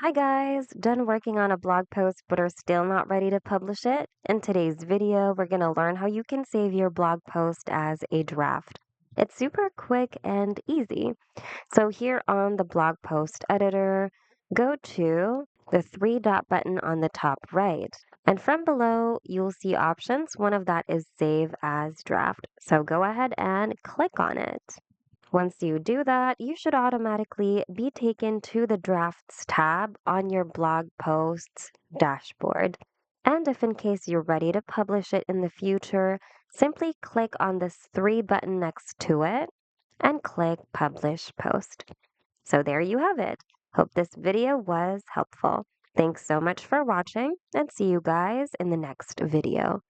Hi guys, done working on a blog post but are still not ready to publish it? In today's video, we're going to learn how you can save your blog post as a draft. It's super quick and easy. So here on the blog post editor, go to the three dot button on the top right. And from below, you'll see options. One of that is save as draft. So go ahead and click on it. Once you do that, you should automatically be taken to the Drafts tab on your blog post's dashboard. And if in case you're ready to publish it in the future, simply click on this three button next to it and click Publish Post. So there you have it. Hope this video was helpful. Thanks so much for watching and see you guys in the next video.